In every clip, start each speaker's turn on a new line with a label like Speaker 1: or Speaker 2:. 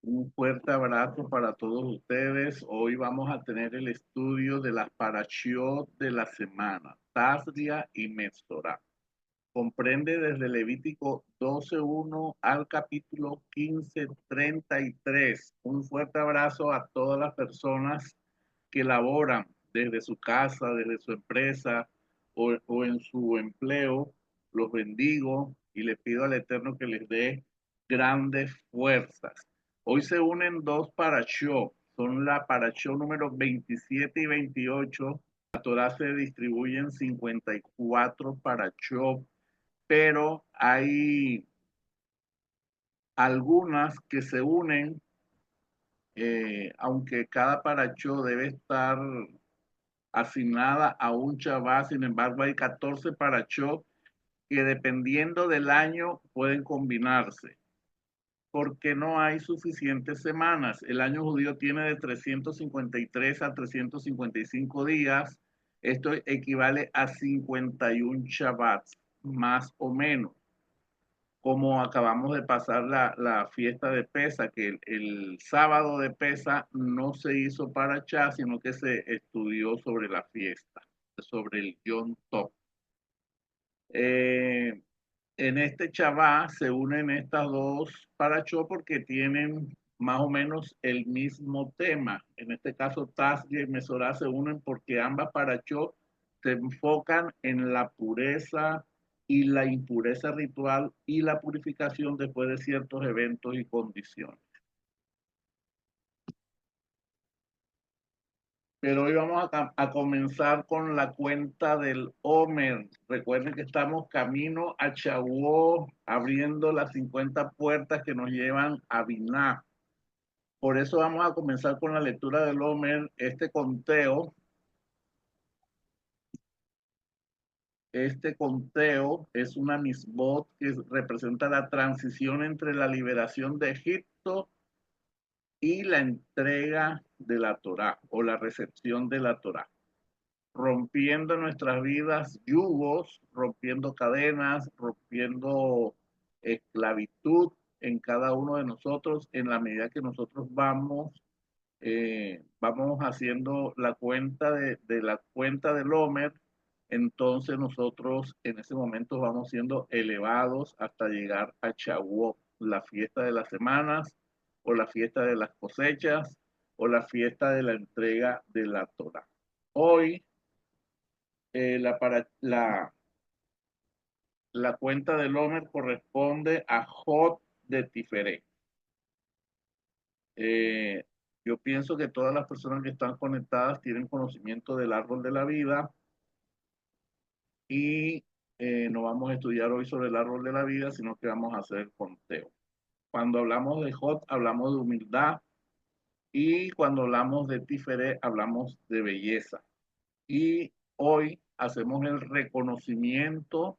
Speaker 1: Un fuerte abrazo para todos ustedes. Hoy vamos a tener el estudio de las parashiot de la semana, Tazria y Mesorá. Comprende desde Levítico 12:1 al capítulo 15:33. Un fuerte abrazo a todas las personas que laboran desde su casa, desde su empresa o en su empleo. Los bendigo y le pido al Eterno que les dé grandes fuerzas. Hoy se unen dos parashot, son la parashot número 27 y 28. La Torah se distribuye en 54 parashot, pero hay algunas que se unen, aunque cada parashot debe estar asignada a un Shabbat. Sin embargo, hay 14 parashot que dependiendo del año pueden combinarse, porque no hay suficientes semanas. El año judío tiene de 353 a 355 días. Esto equivale a 51 Shabbats, más o menos. Como acabamos de pasar la fiesta de Pesa, que el sábado de Pesa no se hizo para Chá, sino que se estudió sobre la fiesta, sobre el Yom Tov. Eh, en este Chabá se unen estas dos parachó porque tienen más o menos el mismo tema. En este caso, Tazria y Mesorá se unen porque ambas parachó se enfocan en la pureza y la impureza ritual y la purificación después de ciertos eventos y condiciones. Pero hoy vamos a comenzar con la cuenta del Omer. Recuerden que estamos camino a Chahuó, abriendo las 50 puertas que nos llevan a Biná. Por eso vamos a comenzar con la lectura del Omer. Este conteo es una misbot que representa la transición entre la liberación de Egipto y la entrega de la Torá o la recepción de la Torá, rompiendo en nuestras vidas yugos, rompiendo cadenas, rompiendo esclavitud en cada uno de nosotros en la medida que nosotros vamos haciendo la cuenta de la cuenta del Homer. Entonces nosotros en ese momento vamos siendo elevados hasta llegar a Shavuot, la fiesta de las semanas o la fiesta de las cosechas o la fiesta de la entrega de la Torah. Hoy la cuenta del Homer corresponde a Jod de Tiferet. Eh, yo pienso que todas las personas que están conectadas tienen conocimiento del árbol de la vida y no vamos a estudiar hoy sobre el árbol de la vida, sino que vamos a hacer el conteo. Cuando hablamos de Jod, hablamos de humildad, y cuando hablamos de Tiferet, hablamos de belleza. Y hoy hacemos el reconocimiento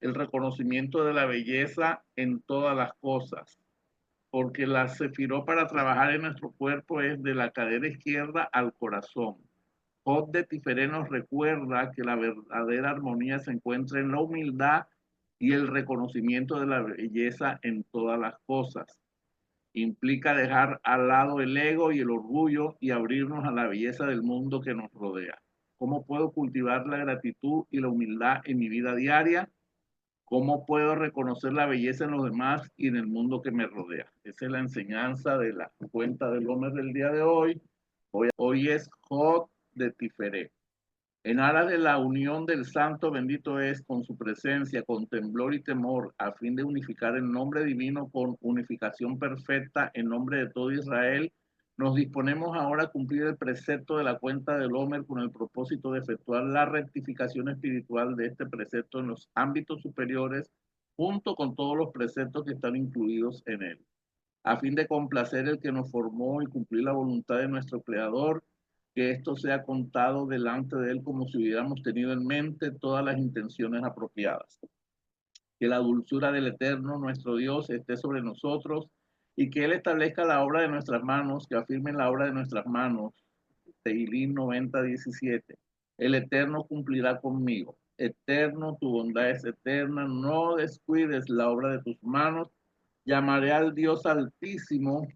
Speaker 1: de la belleza en todas las cosas, porque la sefiró para trabajar en nuestro cuerpo es de la cadera izquierda al corazón. Jod de Tiferé nos recuerda que la verdadera armonía se encuentra en la humildad y el reconocimiento de la belleza en todas las cosas. Implica dejar al lado el ego y el orgullo y abrirnos a la belleza del mundo que nos rodea. ¿Cómo puedo cultivar la gratitud y la humildad en mi vida diaria? ¿Cómo puedo reconocer la belleza en los demás y en el mundo que me rodea? Esa es la enseñanza de la cuenta del hombre del día de hoy. Hoy es Jod de Tiferet. En aras de la unión del Santo bendito es con su presencia, con temblor y temor, a fin de unificar el nombre divino con unificación perfecta en nombre de todo Israel, nos disponemos ahora a cumplir el precepto de la cuenta del Homer con el propósito de efectuar la rectificación espiritual de este precepto en los ámbitos superiores, junto con todos los preceptos que están incluidos en él, a fin de complacer el que nos formó y cumplir la voluntad de nuestro Creador, que esto sea contado delante de Él como si hubiéramos tenido en mente todas las intenciones apropiadas. Que la dulzura del Eterno, nuestro Dios, esté sobre nosotros y que Él establezca la obra de nuestras manos, que afirme la obra de nuestras manos. Teilín 90:17. El Eterno cumplirá conmigo. Eterno, tu bondad es eterna, no descuides la obra de tus manos, Llamaré al Dios Altísimo,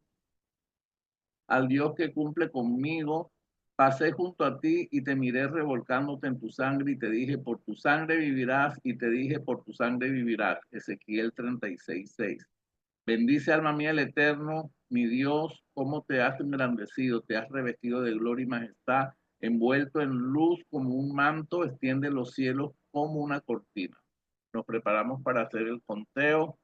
Speaker 1: al Dios que cumple conmigo. Pasé junto a ti y te miré revolcándote en tu sangre y te dije, por tu sangre vivirás, y te dije, por tu sangre vivirás. Ezequiel 36:6. Bendice alma mía el Eterno, mi Dios, cómo te has engrandecido, te has revestido de gloria y majestad, envuelto en luz como un manto, extiende los cielos como una cortina. Nos preparamos para hacer el conteo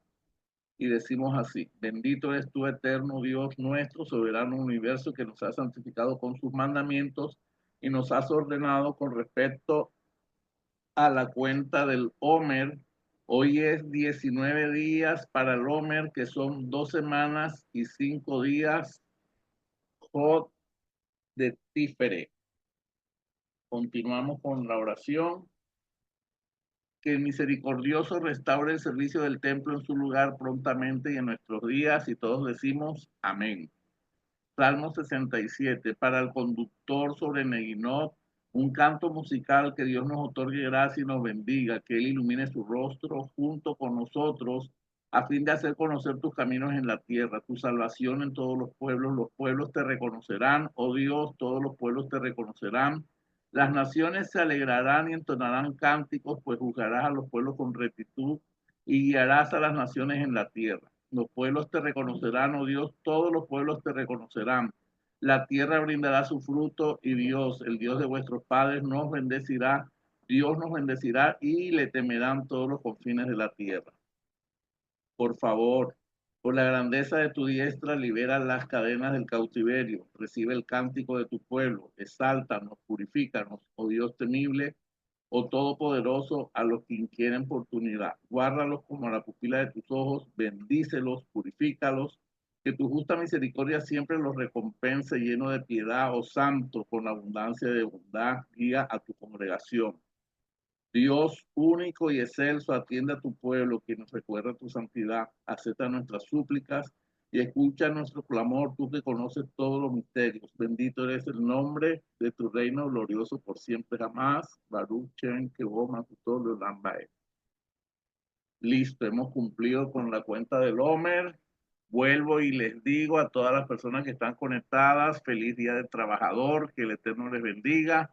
Speaker 1: y decimos así: bendito es tu eterno Dios nuestro, soberano universo, que nos ha santificado con sus mandamientos y nos has ordenado con respecto a la cuenta del Homer. Hoy es 19 días para el Homer, que son 2 semanas y 5 días, Jod de Tifere. Continuamos con la oración. Que el misericordioso restaure el servicio del templo en su lugar prontamente y en nuestros días, y todos decimos amén. Salmo 67, para el conductor sobre Neguinot, un canto musical. Que Dios nos otorgue gracia y nos bendiga, que Él ilumine su rostro junto con nosotros, a fin de hacer conocer tus caminos en la tierra, tu salvación en todos los pueblos te reconocerán, oh Dios, todos los pueblos te reconocerán. Las naciones se alegrarán y entonarán cánticos, pues juzgarás a los pueblos con rectitud y guiarás a las naciones en la tierra. Los pueblos te reconocerán, oh Dios, todos los pueblos te reconocerán. La tierra brindará su fruto y Dios, el Dios de vuestros padres, nos bendecirá. Dios nos bendecirá y le temerán todos los confines de la tierra. Por favor, por la grandeza de tu diestra, libera las cadenas del cautiverio. Recibe el cántico de tu pueblo. Exáltanos, purifícanos, oh Dios temible, oh Todopoderoso, a los que inquieren por tu unidad. Guárdalos como la pupila de tus ojos, bendícelos, purifícalos, que tu justa misericordia siempre los recompense lleno de piedad, oh Santo, con la abundancia de bondad, guía a tu congregación. Dios único y excelso, atiende a tu pueblo, que nos recuerda tu santidad, acepta nuestras súplicas y escucha nuestro clamor, tú que conoces todos los misterios. Bendito eres el nombre de tu reino glorioso por siempre jamás. Baruch Shem Kevod Malkuto Leolam Vaed. Listo, hemos cumplido con la cuenta del Homer. Vuelvo y les digo a todas las personas que están conectadas, feliz día del trabajador, que el Eterno les bendiga.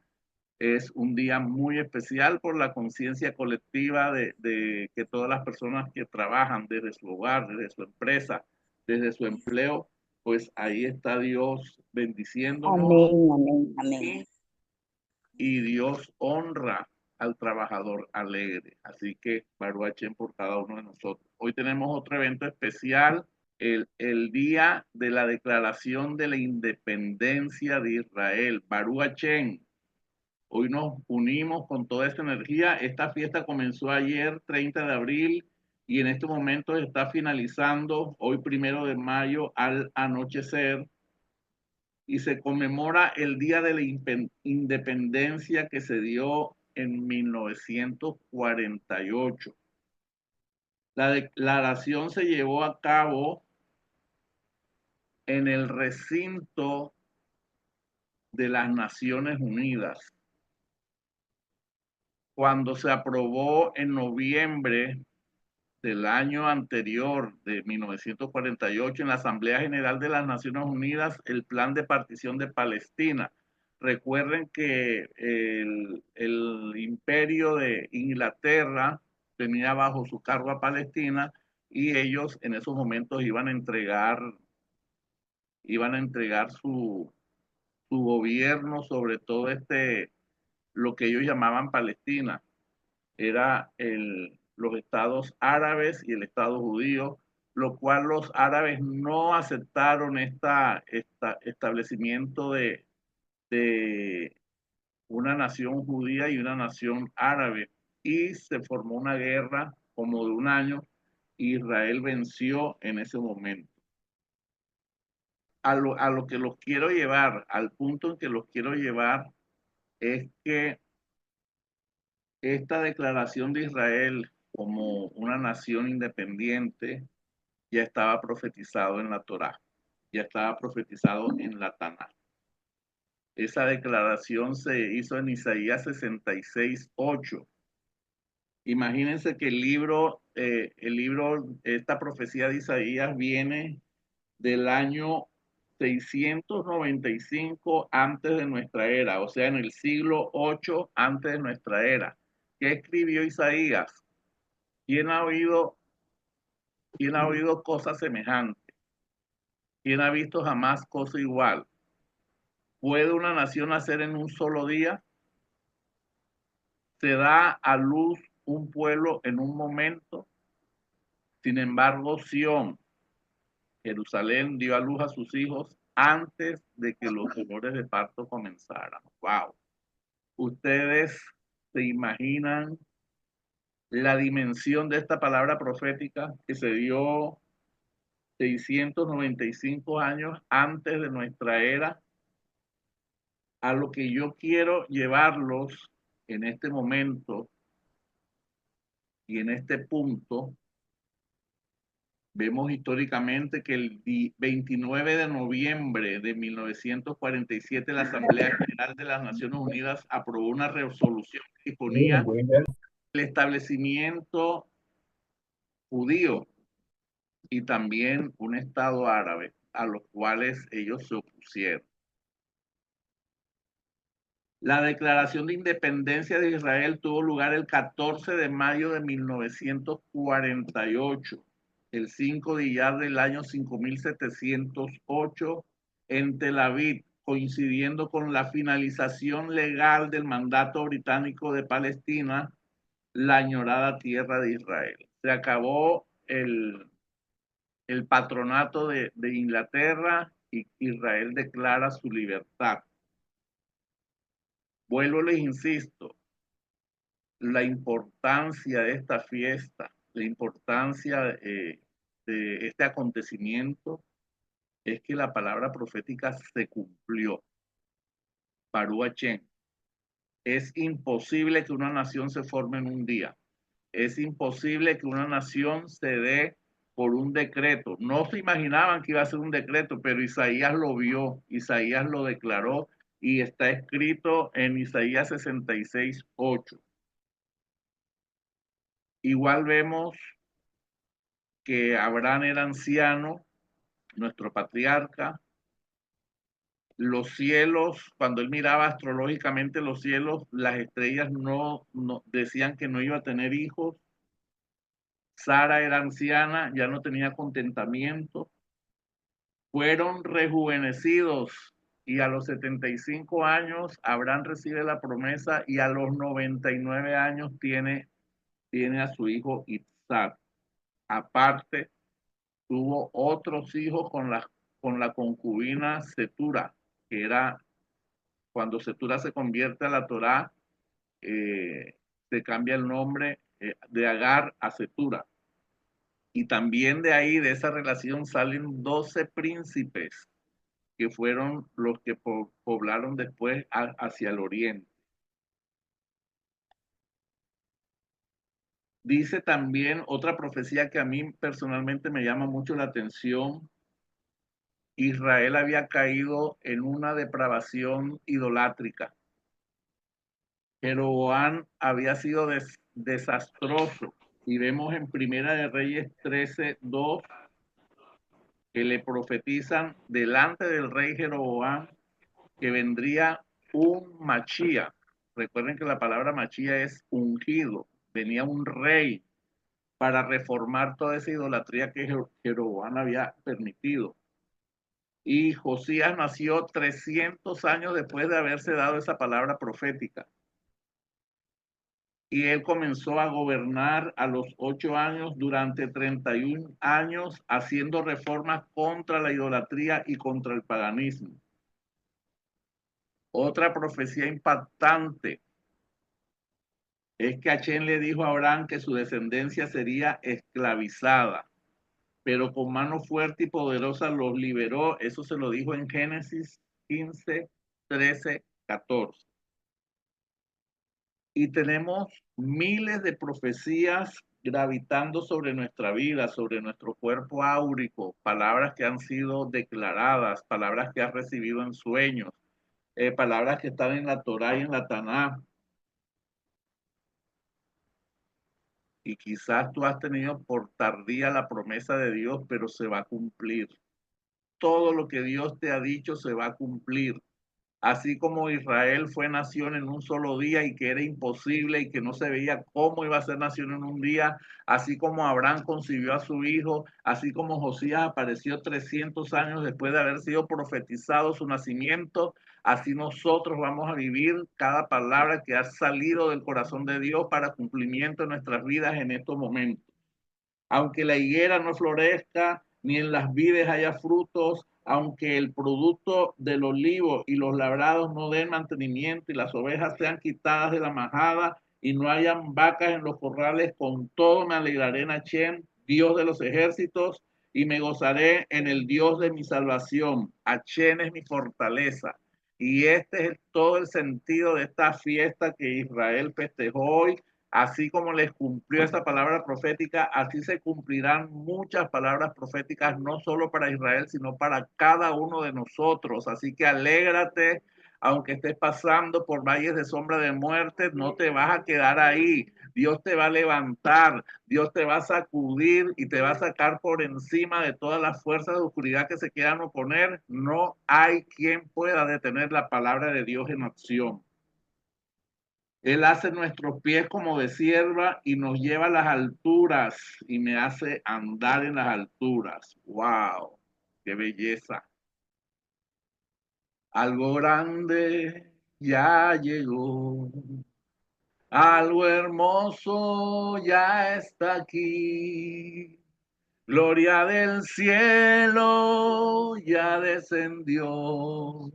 Speaker 1: Es un día muy especial por la conciencia colectiva de que todas las personas que trabajan desde su hogar, desde su empresa, desde su empleo, pues ahí está Dios bendiciéndonos,
Speaker 2: Amén, amén, amén.
Speaker 1: y Dios honra al trabajador alegre. Así que Baruch Hashem por cada uno de nosotros. Hoy tenemos otro evento especial, el día de la declaración de la independencia de Israel. Baruch Hashem. Hoy nos unimos con toda esta energía. Esta fiesta comenzó ayer, 30 de abril, y en este momento está finalizando hoy, 1 de mayo, al anochecer, y se conmemora el Día de la Independencia, que se dio en 1948. La declaración se llevó a cabo en el recinto de las Naciones Unidas. Cuando se aprobó en noviembre del año anterior, de 1948, en la Asamblea General de las Naciones Unidas, el plan de partición de Palestina. Recuerden que el imperio de Inglaterra tenía bajo su cargo a Palestina, y ellos en esos momentos iban a entregar su gobierno sobre todo lo que ellos llamaban Palestina. Era los estados árabes y el estado judío, lo cual los árabes no aceptaron establecimiento de una nación judía y una nación árabe, y se formó una guerra como de un año. Israel venció en ese momento. A lo que los quiero llevar, al punto en que los quiero llevar, es que esta declaración de Israel como una nación independiente ya estaba profetizado en la Torá, ya estaba profetizado en la Tanaj. Esa declaración se hizo en Isaías 66:8. Imagínense que el libro esta profecía de Isaías viene del año 695 antes de nuestra era, o sea, en el siglo 8 antes de nuestra era. ¿Qué escribió Isaías? ¿Quién ha oído, quién ha oído cosas semejantes? ¿Quién ha visto jamás cosa igual? ¿Puede una nación nacer en un solo día? ¿Se da a luz un pueblo en un momento? Sin embargo, Sión, Jerusalén, dio a luz a sus hijos antes de que los dolores de parto comenzaran. ¡Wow! ¿Ustedes se imaginan la dimensión de esta palabra profética que se dio 695 años antes de nuestra era? A lo que yo quiero llevarlos en este momento y en este punto, vemos históricamente que el 29 de noviembre de 1947 la Asamblea General de las Naciones Unidas aprobó una resolución que disponía el establecimiento judío y también un Estado árabe, a los cuales ellos se opusieron. La declaración de independencia de Israel tuvo lugar el 14 de mayo de 1948, el 5 de Iyar del año 5708 en Tel Aviv, coincidiendo con la finalización legal del mandato británico de Palestina, la añorada tierra de Israel. Se acabó el patronato de Inglaterra y Israel declara su libertad. Vuelvo, les insisto, la importancia de esta fiesta, la importancia de este acontecimiento es que la palabra profética se cumplió. Baruch Hashem. Es imposible que una nación se forme en un día. Es imposible que una nación se dé por un decreto. No se imaginaban que iba a ser un decreto, pero Isaías lo vio, Isaías lo declaró y está escrito en Isaías 66:8. Igual vemos que Abraham era anciano, nuestro patriarca. Los cielos, cuando él miraba astrológicamente los cielos, las estrellas no decían que no iba a tener hijos. Sara era anciana, ya no tenía contentamiento. Fueron rejuvenecidos y a los 75 años Abraham recibe la promesa y a los 99 años tiene a su hijo Isaac. Aparte, tuvo otros hijos con la concubina Setura, que era cuando Setura se convierte a la Torá, se cambia el nombre de Agar a Setura. Y también de ahí, de esa relación, salen 12 príncipes que fueron los que poblaron después hacia el oriente. Dice también otra profecía que a mí personalmente me llama mucho la atención. Israel había caído en una depravación idolátrica. Jeroboam había sido desastroso. Y vemos en Primera de Reyes 13:2 que le profetizan delante del rey Jeroboam que vendría un Machía. Recuerden que la palabra Machía es ungido. Venía un rey para reformar toda esa idolatría que Jeroboam había permitido. Y Josías nació 300 años después de haberse dado esa palabra profética. Y él comenzó a gobernar a los 8 años durante 31 años, haciendo reformas contra la idolatría y contra el paganismo. Otra profecía impactante es que Hashem le dijo a Abraham que su descendencia sería esclavizada, pero con mano fuerte y poderosa los liberó. Eso se lo dijo en Génesis 15, 13, 14. Y tenemos miles de profecías gravitando sobre nuestra vida, sobre nuestro cuerpo áurico, palabras que han sido declaradas, palabras que has recibido en sueños, palabras que están en la Torá y en la Taná. Y quizás tú has tenido por tardía la promesa de Dios, pero se va a cumplir. Todo lo que Dios te ha dicho se va a cumplir. Así como Israel fue nación en un solo día y que era imposible y que no se veía cómo iba a ser nación en un día, así como Abraham concibió a su hijo, así como Josías apareció 300 años después de haber sido profetizado su nacimiento, así nosotros vamos a vivir cada palabra que ha salido del corazón de Dios para cumplimiento en nuestras vidas en estos momentos. Aunque la higuera no florezca, ni en las vides haya frutos, aunque el producto del olivo y los labrados no den mantenimiento y las ovejas sean quitadas de la majada y no hayan vacas en los corrales, con todo me alegraré en Hachén, Dios de los ejércitos, y me gozaré en el Dios de mi salvación. Hachén es mi fortaleza. Y este es todo el sentido de esta fiesta que Israel festejó hoy. Así como les cumplió esa palabra profética, así se cumplirán muchas palabras proféticas, no solo para Israel, sino para cada uno de nosotros. Así que alégrate, aunque estés pasando por valles de sombra de muerte, no te vas a quedar ahí. Dios te va a levantar, Dios te va a sacudir y te va a sacar por encima de todas las fuerzas de oscuridad que se quieran oponer. No hay quien pueda detener la palabra de Dios en acción. Él hace nuestros pies como de sierva y nos lleva a las alturas y me hace andar en las alturas. ¡Wow! ¡Qué belleza! Algo grande ya llegó. Algo hermoso ya está aquí. Gloria del cielo ya descendió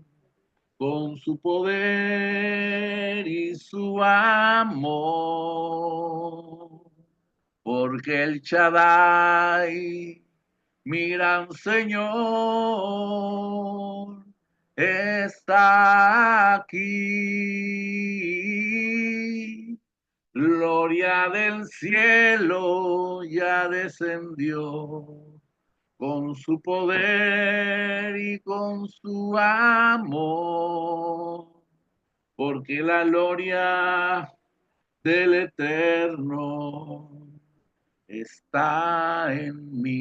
Speaker 1: con su poder y su amor. Porque el Shaddai, mi gran Señor, está aquí. Gloria del cielo ya descendió con su poder y con su amor, porque la gloria del Eterno está en mí.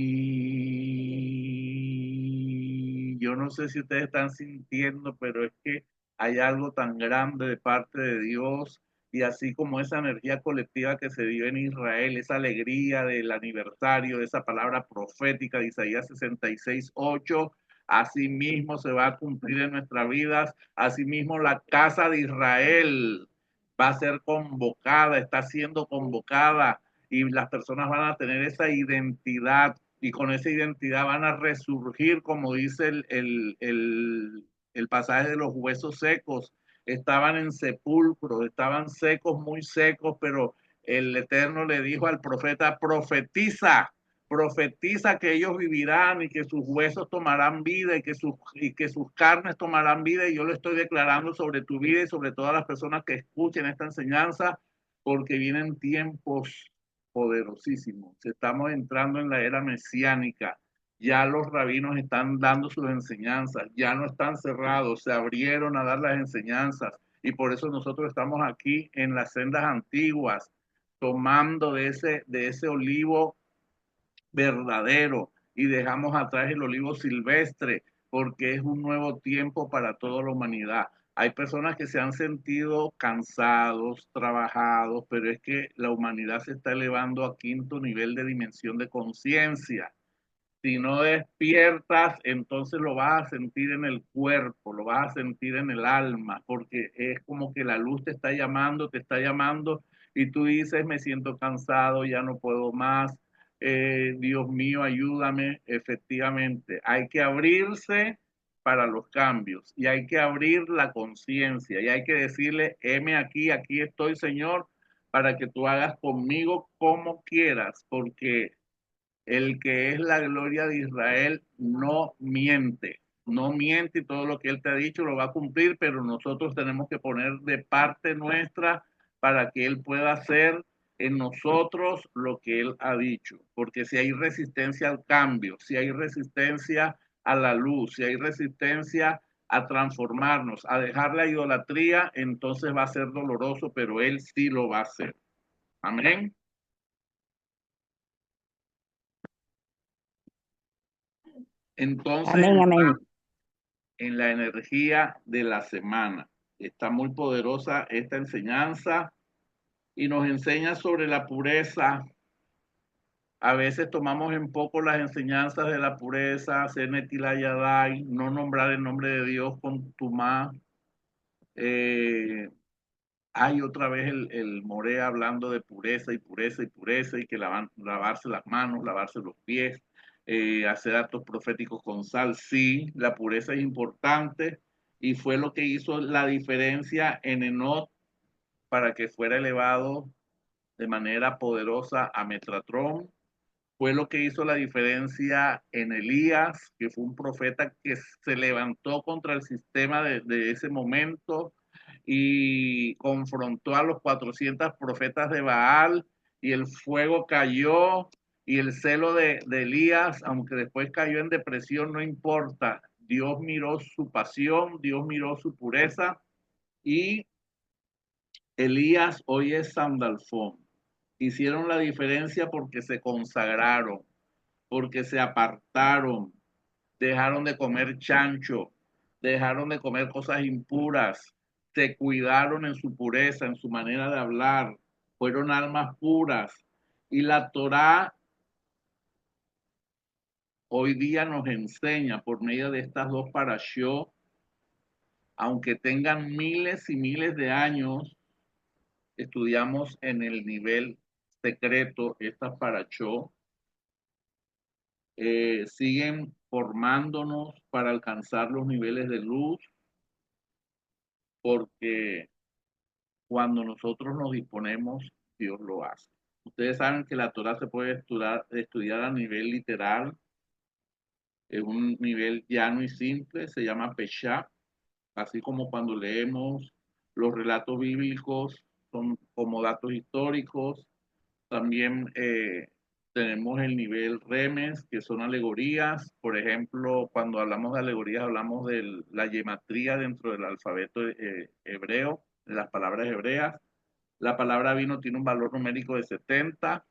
Speaker 1: Yo no sé si ustedes están sintiendo, pero es que hay algo tan grande de parte de Dios y así como esa energía colectiva que se dio en Israel, esa alegría del aniversario de esa palabra profética de Isaías 66:8, así mismo se va a cumplir en nuestras vidas, así mismo la casa de Israel va a ser convocada, está siendo convocada y las personas van a tener esa identidad y con esa identidad van a resurgir, como dice el pasaje de los huesos secos. Estaban en sepulcro, estaban secos, muy secos, pero el Eterno le dijo al profeta, profetiza, profetiza que ellos vivirán y que sus huesos tomarán vida y que sus carnes tomarán vida. Y yo lo estoy declarando sobre tu vida y sobre todas las personas que escuchen esta enseñanza, porque vienen tiempos poderosísimos. Estamos entrando en la era mesiánica. Ya los rabinos están dando sus enseñanzas, ya no están cerrados, se abrieron a dar las enseñanzas y por eso nosotros estamos aquí en las sendas antiguas, tomando de ese olivo verdadero y dejamos atrás el olivo silvestre porque es un nuevo tiempo para toda la humanidad. Hay personas que se han sentido cansados, trabajados, pero es que la humanidad se está elevando a quinto nivel de dimensión de conciencia. Si no despiertas, entonces lo vas a sentir en el cuerpo, lo vas a sentir en el alma, porque es como que la luz te está llamando y tú dices, me siento cansado, ya no puedo más, Dios mío, ayúdame. Efectivamente, hay que abrirse para los cambios y hay que abrir la conciencia y hay que decirle, heme aquí, aquí estoy, Señor, para que tú hagas conmigo como quieras, porque el que es la gloria de Israel no miente, no miente y todo lo que él te ha dicho lo va a cumplir, pero nosotros tenemos que poner de parte nuestra para que él pueda hacer en nosotros lo que él ha dicho, porque si hay resistencia al cambio, si hay resistencia a la luz, si hay resistencia a transformarnos, a dejar la idolatría, entonces va a ser doloroso, pero él sí lo va a hacer. Amén. Entonces
Speaker 2: Amén,
Speaker 1: está
Speaker 2: amén.
Speaker 1: en la energía de la semana. Está muy poderosa esta enseñanza y nos enseña sobre la pureza. A veces tomamos en poco las enseñanzas de la pureza, ser Netilayadai, no nombrar el nombre de Dios con tumá. Eh, Hay otra vez el Morea hablando de pureza y pureza y pureza y que lavarse las manos, lavarse los pies, hacer actos proféticos con sal. Sí, la pureza es importante y fue lo que hizo la diferencia en Enoch para que fuera elevado de manera poderosa a Metatron. Fue lo que hizo la diferencia en Elías, que fue un profeta que se levantó contra el sistema de ese momento y confrontó a los 400 profetas de Baal y el fuego cayó y el celo de Elías, aunque después cayó en depresión, no importa. Dios miró su pasión, Dios miró su pureza y Elías hoy es Sandalfón. Hicieron la diferencia porque se consagraron, porque se apartaron, dejaron de comer chancho, dejaron de comer cosas impuras, se cuidaron en su pureza, en su manera de hablar, fueron almas puras. Y la Torá hoy día nos enseña por medio de estas dos parashot, aunque tengan miles y miles de años, estudiamos en el nivel secreto estas parashot, siguen formándonos para alcanzar los niveles de luz, porque cuando nosotros nos disponemos, Dios lo hace. Ustedes saben que la Torah se puede estudiar a nivel literal, en un nivel llano y simple, se llama Peshá, así como cuando leemos los relatos bíblicos, son como datos históricos. También tenemos el nivel remes, que son alegorías. Por ejemplo, cuando hablamos de alegorías, hablamos de la gematría dentro del alfabeto hebreo, de las palabras hebreas. La palabra vino tiene un valor numérico de 70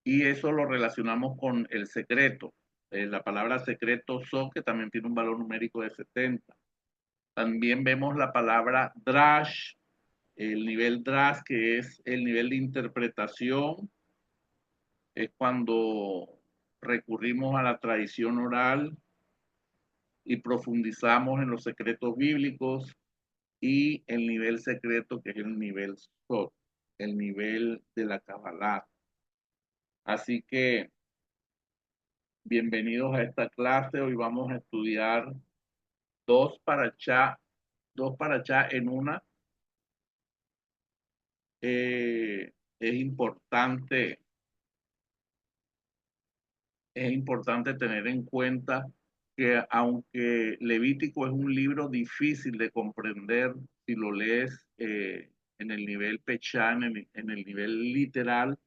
Speaker 1: y eso lo relacionamos con el secreto. La palabra secreto son, que también tiene un valor numérico de 70. También vemos la palabra drash, el nivel drash, que es el nivel de interpretación, es cuando recurrimos a la tradición oral y profundizamos en los secretos bíblicos, y el nivel secreto, que es el nivel Sot, el nivel de la Kabbalah. Así que bienvenidos a esta clase. Hoy vamos a estudiar dos parachá, dos parachá en una. Es importante, es importante tener en cuenta que aunque Levítico es un libro difícil de comprender si lo lees en el nivel pechá, en el nivel literal,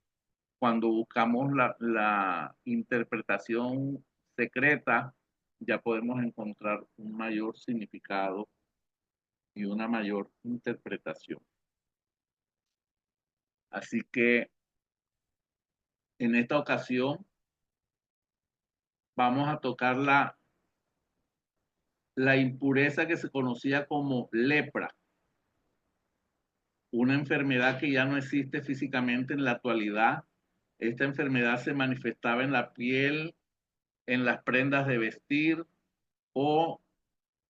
Speaker 1: cuando buscamos la interpretación secreta, ya podemos encontrar un mayor significado y una mayor interpretación. Así que en esta ocasión vamos a tocar la impureza que se conocía como lepra, una enfermedad que ya no existe físicamente en la actualidad. Esta enfermedad se manifestaba en la piel, en las prendas de vestir o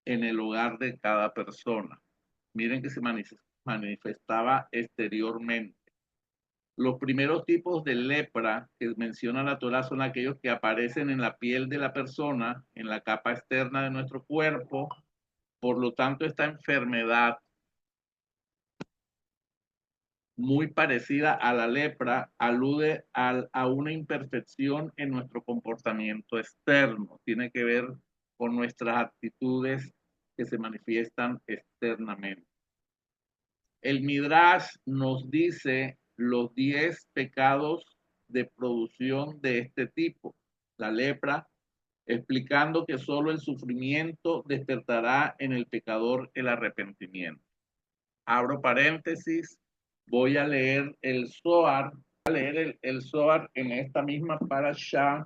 Speaker 1: en el hogar de cada persona. Miren que se manifestaba exteriormente. Los primeros tipos de lepra que menciona la Torah son aquellos que aparecen en la piel de la persona, en la capa externa de nuestro cuerpo. Por lo tanto, esta enfermedad, muy parecida a la lepra, alude a una imperfección en nuestro comportamiento externo. Tiene que ver con nuestras actitudes que se manifiestan externamente. El Midrash nos dice los 10 pecados de producción de este tipo, la lepra, explicando que solo el sufrimiento despertará en el pecador el arrepentimiento. Abro paréntesis, voy a leer el Zohar en esta misma parashá,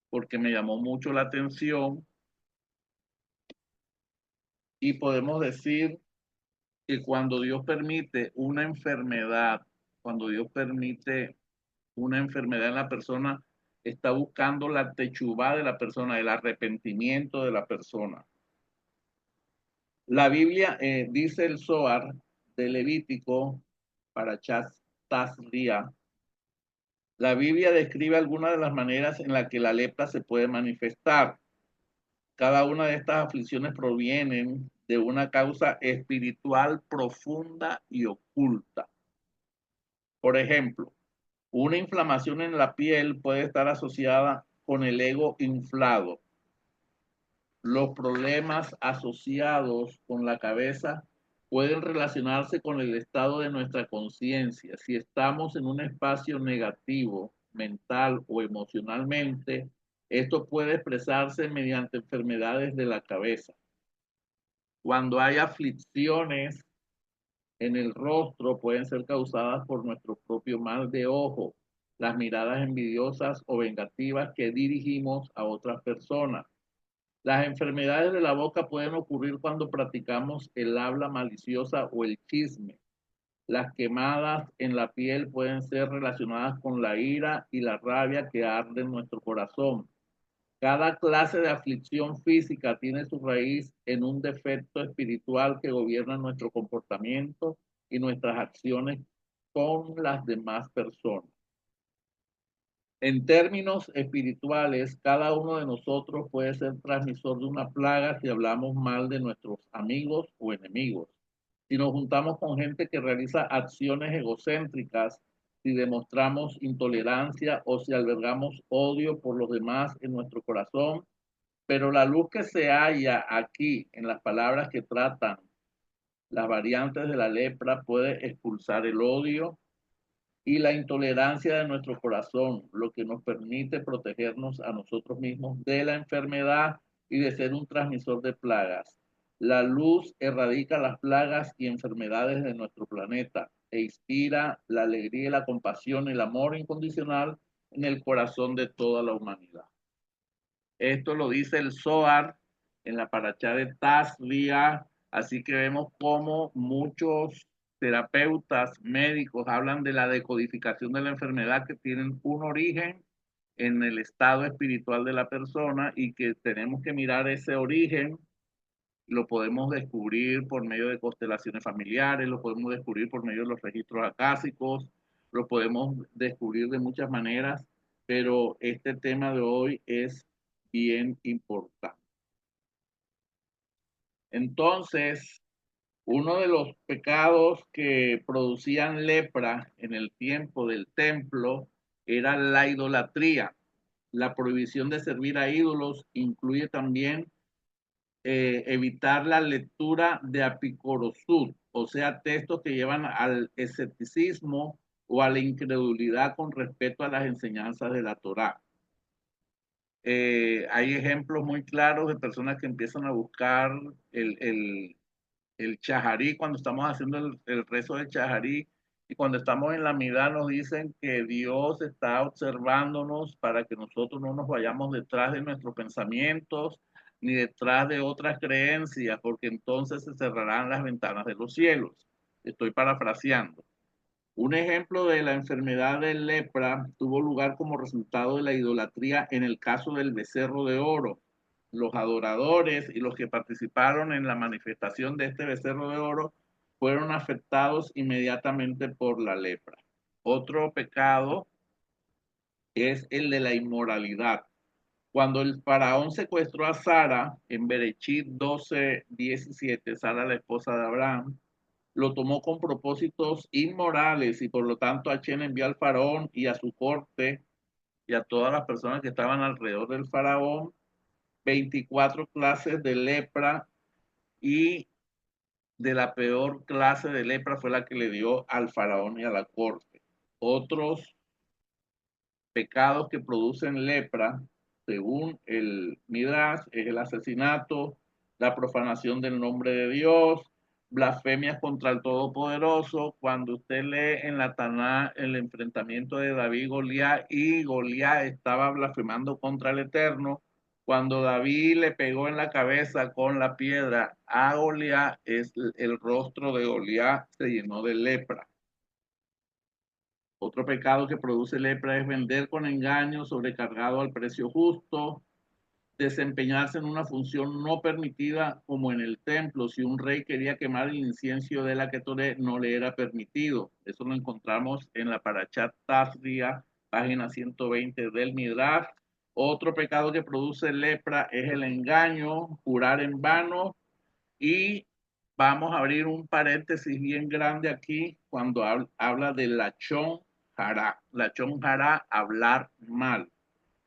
Speaker 1: porque me llamó mucho la atención y podemos decir que cuando Dios permite una enfermedad, cuando Dios permite una enfermedad en la persona, está buscando la techubá de la persona, el arrepentimiento de la persona. La Biblia, dice el Zohar de Levítico para Tazria. La Biblia describe algunas de las maneras en las que la lepra se puede manifestar. Cada una de estas aflicciones provienen de una causa espiritual profunda y oculta. Por ejemplo, una inflamación en la piel puede estar asociada con el ego inflado. Los problemas asociados con la cabeza pueden relacionarse con el estado de nuestra conciencia. Si estamos en un espacio negativo, mental o emocionalmente, esto puede expresarse mediante enfermedades de la cabeza. Cuando hay aflicciones en el rostro, pueden ser causadas por nuestro propio mal de ojo, las miradas envidiosas o vengativas que dirigimos a otras personas. Las enfermedades de la boca pueden ocurrir cuando practicamos el habla maliciosa o el chisme. Las quemadas en la piel pueden ser relacionadas con la ira y la rabia que arde en nuestro corazón. Cada clase de aflicción física tiene su raíz en un defecto espiritual que gobierna nuestro comportamiento y nuestras acciones con las demás personas. En términos espirituales, cada uno de nosotros puede ser transmisor de una plaga si hablamos mal de nuestros amigos o enemigos. Si nos juntamos con gente que realiza acciones egocéntricas, si demostramos intolerancia o si albergamos odio por los demás en nuestro corazón, pero la luz que se halla aquí en las palabras que tratan las variantes de la lepra puede expulsar el odio y la intolerancia de nuestro corazón, lo que nos permite protegernos a nosotros mismos de la enfermedad y de ser un transmisor de plagas. La luz erradica las plagas y enfermedades de nuestro planeta e inspira la alegría y la compasión y el amor incondicional en el corazón de toda la humanidad. Esto lo dice el Zohar en la paracha de Tazria, así que vemos cómo muchos terapeutas médicos hablan de la decodificación de la enfermedad que tienen un origen en el estado espiritual de la persona y que tenemos que mirar ese origen. Lo podemos descubrir por medio de constelaciones familiares, lo podemos descubrir por medio de los registros acásicos, lo podemos descubrir de muchas maneras, pero este tema de hoy es bien importante. Entonces, uno de los pecados que producían lepra en el tiempo del templo era la idolatría. La prohibición de servir a ídolos incluye también evitar la lectura de apicorosud, o sea, textos que llevan al escepticismo o a la incredulidad con respecto a las enseñanzas de la Torá. Hay ejemplos muy claros de personas que empiezan a buscar el, el, el chajarí cuando estamos haciendo el rezo del chajarí y cuando estamos en la mitad nos dicen que Dios está observándonos para que nosotros no nos vayamos detrás de nuestros pensamientos ni detrás de otras creencias, porque entonces se cerrarán las ventanas de los cielos. Estoy parafraseando. Un ejemplo de la enfermedad de lepra tuvo lugar como resultado de la idolatría en el caso del becerro de oro. Los adoradores y los que participaron en la manifestación de este becerro de oro fueron afectados inmediatamente por la lepra. Otro pecado es el de la inmoralidad. Cuando el faraón secuestró a Sara en Berechit 12:17, Sara la esposa de Abraham, lo tomó con propósitos inmorales y por lo tanto Hachén envió al faraón y a su corte y a todas las personas que estaban alrededor del faraón 24 clases de lepra y de la peor clase de lepra fue la que le dio al faraón y a la corte. Otros pecados que producen lepra, según el Midrash, es el asesinato, la profanación del nombre de Dios, blasfemias contra el Todopoderoso. Cuando usted lee en la Taná el enfrentamiento de David y Goliat, y Goliat estaba blasfemando contra el Eterno, cuando David le pegó en la cabeza con la piedra a Goliat, el rostro de Goliat se llenó de lepra. Otro pecado que produce lepra es vender con engaño sobrecargado al precio justo, desempeñarse en una función no permitida como en el templo. Si un rey quería quemar el incienso de la Ketoré, no le era permitido. Eso lo encontramos en la Parashat Tafria, página 120 del Midrash. Otro pecado que produce lepra es el engaño, jurar en vano, y vamos a abrir un paréntesis bien grande aquí cuando habla de lachón hará. Lachón hará, hablar mal.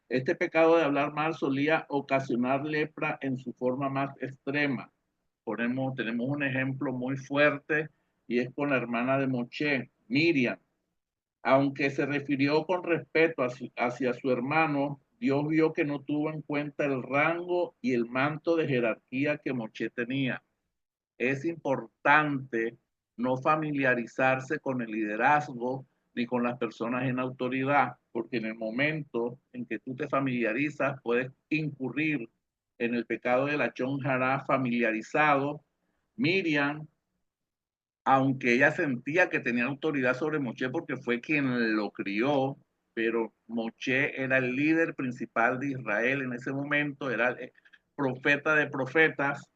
Speaker 1: Este pecado de hablar mal solía ocasionar lepra en su forma más extrema. Tenemos un ejemplo muy fuerte y es con la hermana de Moshe, Miriam. Aunque se refirió con respeto hacia su hermano, Dios vio que no tuvo en cuenta el rango y el manto de jerarquía que Moshe tenía. Es importante no familiarizarse con el liderazgo ni con las personas en autoridad, porque en el momento en que tú te familiarizas puedes incurrir en el pecado de la chonjara familiarizado. Miriam, aunque ella sentía que tenía autoridad sobre Moshe porque fue quien lo crió, pero Moshe era el líder principal de Israel en ese momento, era el profeta de profetas.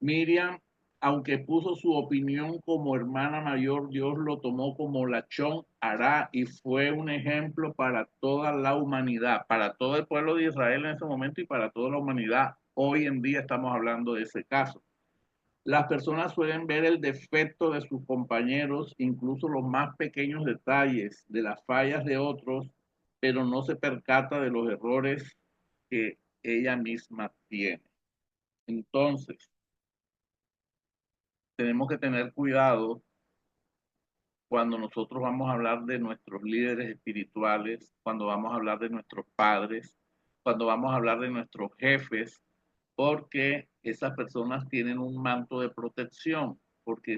Speaker 1: Miriam, aunque puso su opinión como hermana mayor, Dios lo tomó como lachón hará y fue un ejemplo para toda la humanidad, para todo el pueblo de Israel en ese momento y para toda la humanidad. Hoy en día estamos hablando de ese caso. Las personas suelen ver el defecto de sus compañeros, incluso los más pequeños detalles de las fallas de otros, pero no se percata de los errores que ella misma tiene. Entonces, tenemos que tener cuidado cuando nosotros vamos a hablar de nuestros líderes espirituales, cuando vamos a hablar de nuestros padres, cuando vamos a hablar de nuestros jefes, porque esas personas tienen un manto de protección, porque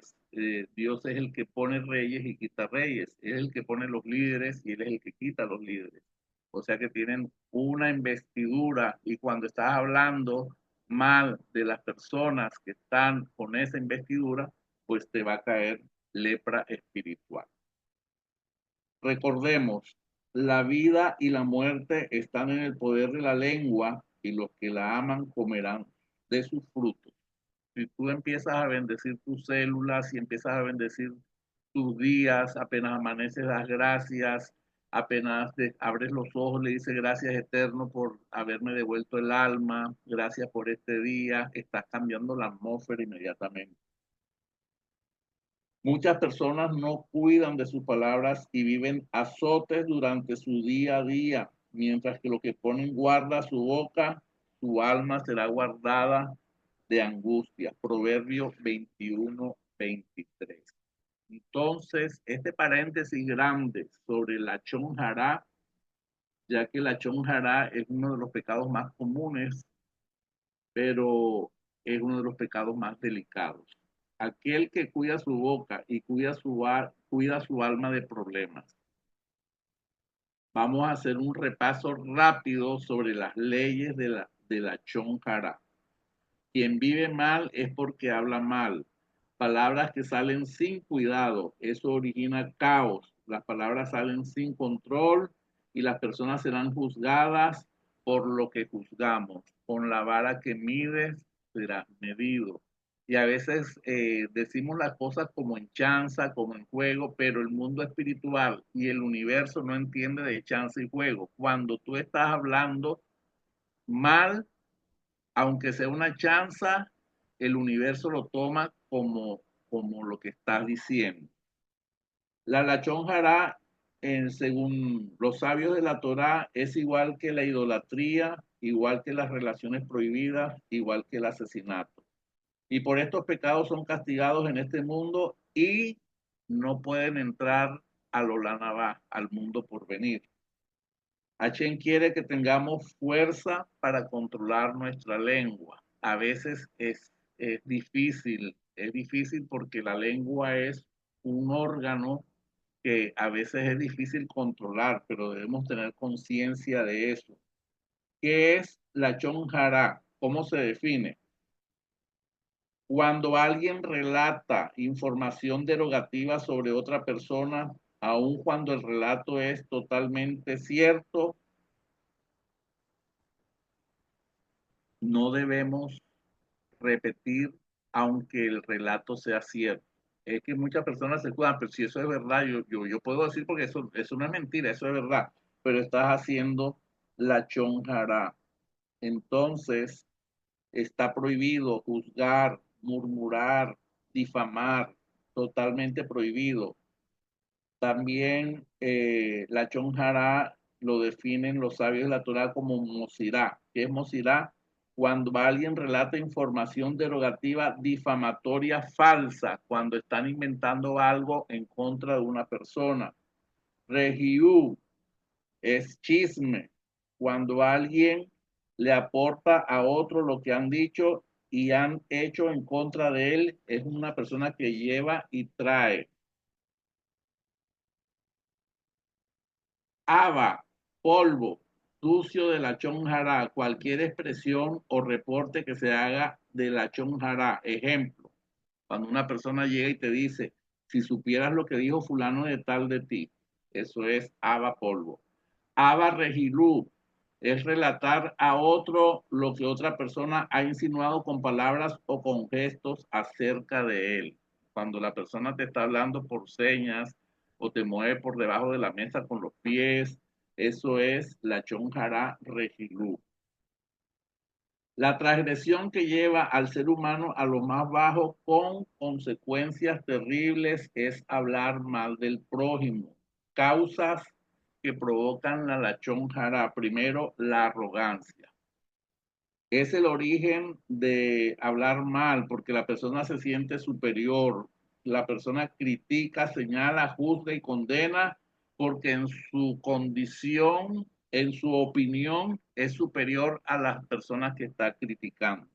Speaker 1: Dios es el que pone reyes y quita reyes, es el que pone los líderes y Él es el que quita los líderes. O sea que tienen una investidura, y cuando estás hablando mal de las personas que están con esa investidura, pues te va a caer lepra espiritual. Recordemos, la vida y la muerte están en el poder de la lengua, y los que la aman comerán de sus frutos. Si tú empiezas a bendecir tus células y empiezas a bendecir tus días, apenas amaneces, das gracias, apenas abres los ojos, le dices gracias eterno por haberme devuelto el alma, gracias por este día, estás cambiando la atmósfera inmediatamente. Muchas personas no cuidan de sus palabras y viven azotes durante su día a día, mientras que lo que ponen guarda su boca, su alma será guardada de angustia. Proverbio 21:23. Entonces, este paréntesis grande sobre la chonjará, ya que la chonjará es uno de los pecados más comunes, pero es uno de los pecados más delicados. Aquel que cuida su boca y cuida su alma de problemas. Vamos a hacer un repaso rápido sobre las leyes de la chonjara. Quien vive mal es porque habla mal. Palabras que salen sin cuidado, eso origina caos. Las palabras salen sin control y las personas serán juzgadas por lo que juzgamos. Con la vara que mides será medido. Y a veces decimos las cosas como en chanza, como en juego, pero el mundo espiritual y el universo no entiende de chanza y juego. Cuando tú estás hablando mal, aunque sea una chanza, el universo lo toma como lo que estás diciendo. La lachón hará, según los sabios de la Torá, es igual que la idolatría, igual que las relaciones prohibidas, igual que el asesinato. Y por estos pecados son castigados en este mundo y no pueden entrar al Olanabá, al mundo por venir. Hashem quiere que tengamos fuerza para controlar nuestra lengua. A veces es difícil Es difícil porque la lengua es un órgano que a veces es difícil controlar, pero debemos tener conciencia de eso. ¿Qué es la chonjara? ¿Cómo se define? Cuando alguien relata información derogativa sobre otra persona, aun cuando el relato es totalmente cierto, no debemos repetir aunque el relato sea cierto. Es que muchas personas se cuidan, pero si eso es verdad, yo puedo decir porque eso no es mentira, eso es verdad, pero estás haciendo la chonjara. Entonces, está prohibido juzgar, murmurar, difamar, totalmente prohibido. También la chonjara lo definen los sabios de la Torah como mosirá. ¿Qué es mosirá? Cuando alguien relata información derogativa, difamatoria, falsa, cuando están inventando algo en contra de una persona. Regiú es chisme, cuando alguien le aporta a otro lo que han dicho y han hecho en contra de él, es una persona que lleva y trae. Aba, polvo, sucio de la chonjara, cualquier expresión o reporte que se haga de la chonjara. Ejemplo, cuando una persona llega y te dice, si supieras lo que dijo fulano de tal de ti, eso es aba, polvo. Aba regilú es relatar a otro lo que otra persona ha insinuado con palabras o con gestos acerca de él. Cuando la persona te está hablando por señas o te mueve por debajo de la mesa con los pies, eso es la chonjara regilú. La transgresión que lleva al ser humano a lo más bajo con consecuencias terribles es hablar mal del prójimo. Causas que provocan la lachón jara. Primero, la arrogancia. Es el origen de hablar mal porque la persona se siente superior. La persona critica, señala, juzga y condena porque en su condición, en su opinión, es superior a las personas que está criticando.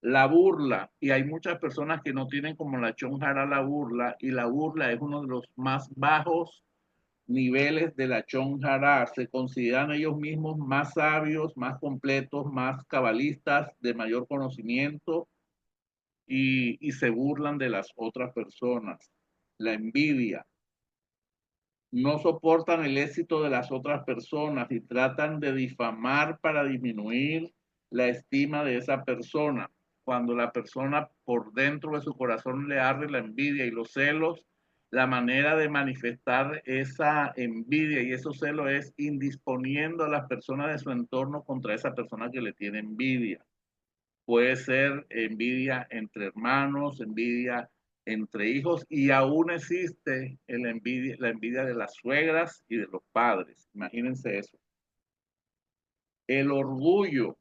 Speaker 1: La burla, y hay muchas personas que no tienen como la chonjara la burla, y la burla es uno de los más bajos niveles de la chonjara. Se consideran ellos mismos más sabios, más completos, más cabalistas, de mayor conocimiento, y se burlan de las otras personas. La envidia. No soportan el éxito de las otras personas y tratan de difamar para disminuir la estima de esa persona. Cuando la persona por dentro de su corazón le arde la envidia y los celos, la manera de manifestar esa envidia y esos celos es indisponiendo a las personas de su entorno contra esa persona que le tiene envidia. Puede ser envidia entre hermanos, envidia entre hijos y aún existe la envidia de las suegras y de los padres. Imagínense eso. El orgullo.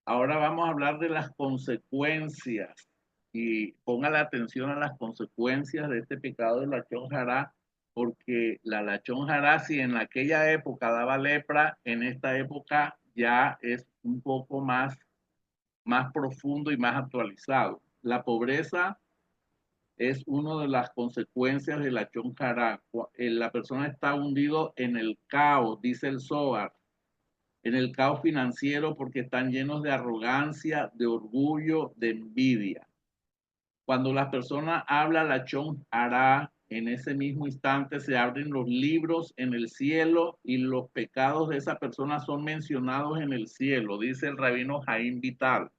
Speaker 1: Ahora vamos a hablar de las consecuencias y ponga la atención a las consecuencias de este pecado de la chonjara, porque la lachón jará, si en aquella época daba lepra, en esta época ya es un poco más profundo y más actualizado. La pobreza es una de las consecuencias de la chonjara. La persona está hundido en el caos, dice el Zohar, en el caos financiero porque están llenos de arrogancia, de orgullo, de envidia. Cuando la persona habla la chonjara, en ese mismo instante se abren los libros en el cielo y los pecados de esa persona son mencionados en el cielo, dice el rabino Jaim Vital.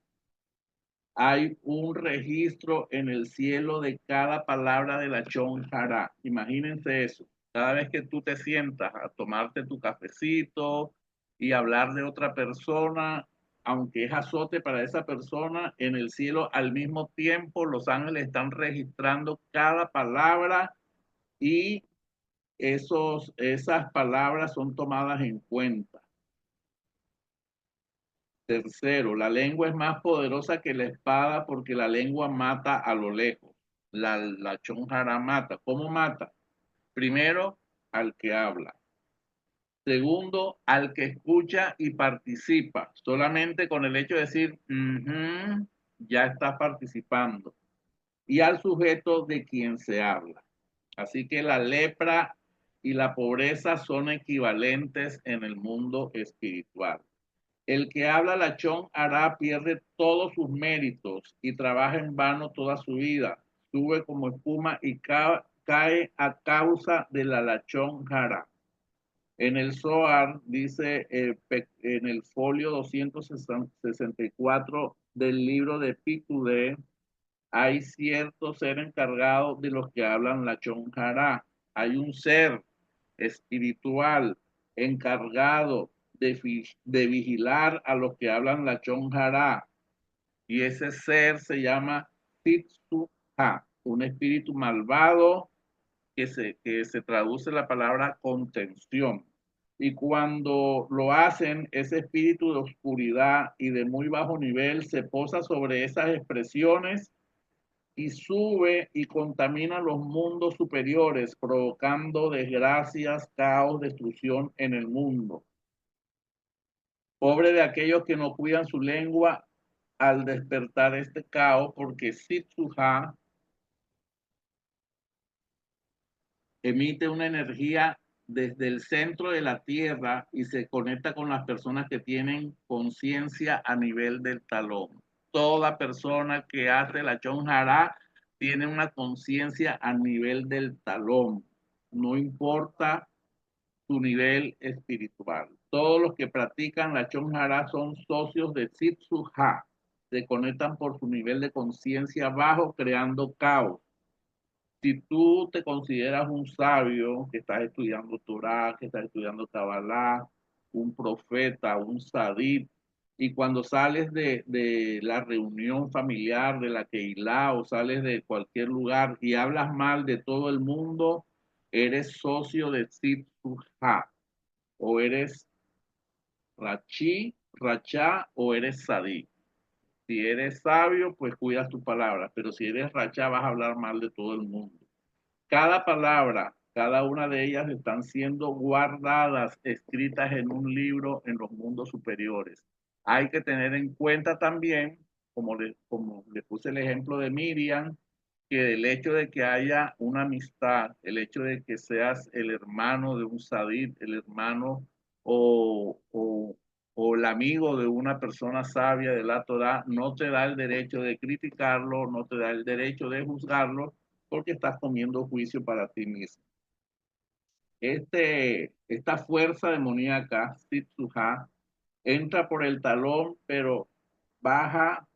Speaker 1: Hay un registro en el cielo de cada palabra de la chonjara. Imagínense eso. Cada vez que tú te sientas a tomarte tu cafecito y hablar de otra persona, aunque es azote para esa persona, en el cielo al mismo tiempo los ángeles están registrando cada palabra y esas palabras son tomadas en cuenta. Tercero, la lengua es más poderosa que la espada porque la lengua mata a lo lejos. La chonjara mata. ¿Cómo mata? Primero, al que habla. Segundo, al que escucha y participa. Solamente con el hecho de decir, ya está participando. y al sujeto de quien se habla. Así que la lepra y la pobreza son equivalentes en el mundo espiritual. El que habla lachón hará pierde todos sus méritos y trabaja en vano toda su vida. Sube como espuma y cae a causa de la lachón hará. En el Zohar dice en el folio 264 del libro de Picudé, hay cierto ser encargado de los que hablan la chonjara. Hay un ser espiritual encargado de vigilar a los que hablan la chonjara. Y ese ser se llama Titsuha, un espíritu malvado que se traduce la palabra contención. Y cuando lo hacen, ese espíritu de oscuridad y de muy bajo nivel se posa sobre esas expresiones y sube y contamina los mundos superiores, provocando desgracias, caos, destrucción en el mundo. Pobre de aquellos que no cuidan su lengua al despertar este caos, porque Sitsuha emite una energía desde el centro de la Tierra y se conecta con las personas que tienen conciencia a nivel del talón. Toda persona que hace la chonjara tiene una conciencia a nivel del talón, no importa su nivel espiritual. Todos los que practican la chonjara son socios de Sitsuha, se conectan por su nivel de conciencia bajo, creando caos. Si tú te consideras un sabio, que estás estudiando Torah, que estás estudiando Kabbalah, un profeta, un sadid, y cuando sales de la reunión familiar, de la Keilah, o sales de cualquier lugar y hablas mal de todo el mundo, eres socio de Sitsuha, o eres Rachi, Rachá, o eres sadid. Si eres sabio, pues cuidas tu palabra, pero si eres Rachá, vas a hablar mal de todo el mundo. Cada palabra, cada una de ellas están siendo guardadas, escritas en un libro en los mundos superiores. Hay que tener en cuenta también, como le puse el ejemplo de Miriam, que el hecho de que haya una amistad, el hecho de que seas el hermano de un sadid, el hermano o, o, o el amigo de una persona sabia de la Torah, no te da el derecho de criticarlo, no te da el derecho de juzgarlo, porque estás comiendo juicio para ti mismo. Esta fuerza demoníaca, Sitsuha, entra por el talón, pero baja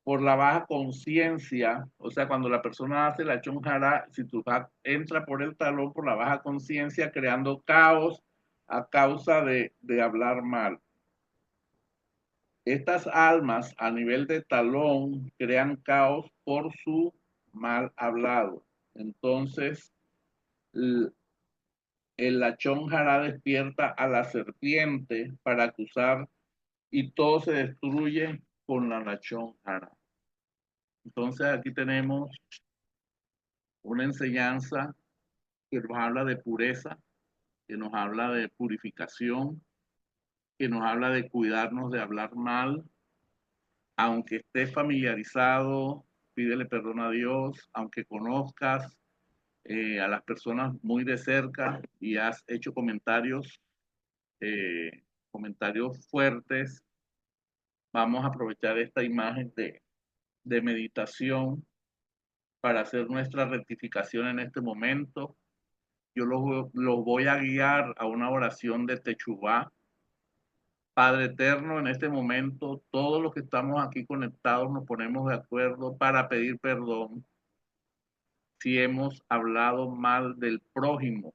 Speaker 1: por la baja conciencia. O sea, cuando la persona hace la chonjara, Sitsuha entra por el talón por la baja conciencia, creando caos a causa de hablar mal. Estas almas a nivel de talón crean caos por su mal hablado. Entonces, el lachón jara despierta a la serpiente para acusar y todo se destruye con la lachón jara. Entonces aquí tenemos una enseñanza que nos habla de pureza, que nos habla de purificación, que nos habla de cuidarnos de hablar mal, aunque estés familiarizado, pídele perdón a Dios, aunque conozcas a las personas muy de cerca y has hecho comentarios fuertes. Vamos a aprovechar esta imagen de meditación para hacer nuestra rectificación en este momento. Yo los voy a guiar a una oración de Techuvá. Padre eterno, en este momento, todos los que estamos aquí conectados nos ponemos de acuerdo para pedir perdón si hemos hablado mal del prójimo,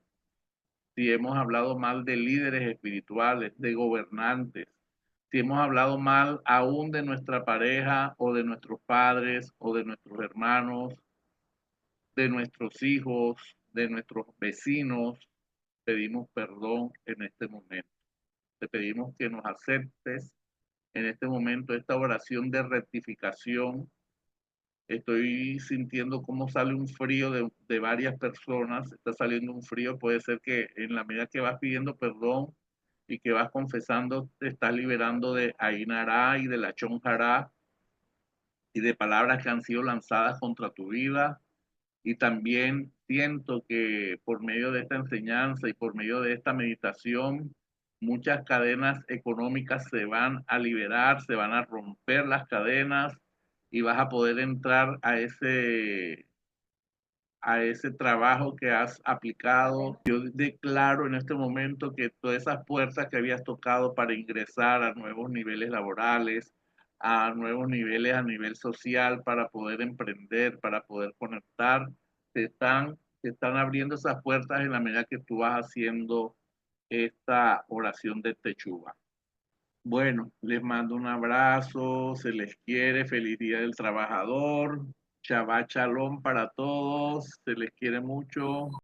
Speaker 1: si hemos hablado mal de líderes espirituales, de gobernantes, si hemos hablado mal aún de nuestra pareja o de nuestros padres o de nuestros hermanos, de nuestros hijos, de nuestros vecinos, pedimos perdón en este momento. Te pedimos que nos aceptes en este momento esta oración de rectificación. Estoy sintiendo cómo sale un frío de varias personas, está saliendo un frío, puede ser que en la medida que vas pidiendo perdón y que vas confesando, te estás liberando de Ainara y de la Chonjara, y de palabras que han sido lanzadas contra tu vida. Y también siento que por medio de esta enseñanza y por medio de esta meditación, muchas cadenas económicas se van a liberar, se van a romper las cadenas y vas a poder entrar a ese trabajo que has aplicado. Yo declaro en este momento que todas esas puertas que habías tocado para ingresar a nuevos niveles laborales, a nuevos niveles a nivel social, para poder emprender, para poder conectar, te están abriendo esas puertas en la medida que tú vas haciendo esta oración de Techuga. Bueno, les mando un abrazo, se les quiere, feliz Día del Trabajador, Shabbat Shalom para todos, se les quiere mucho.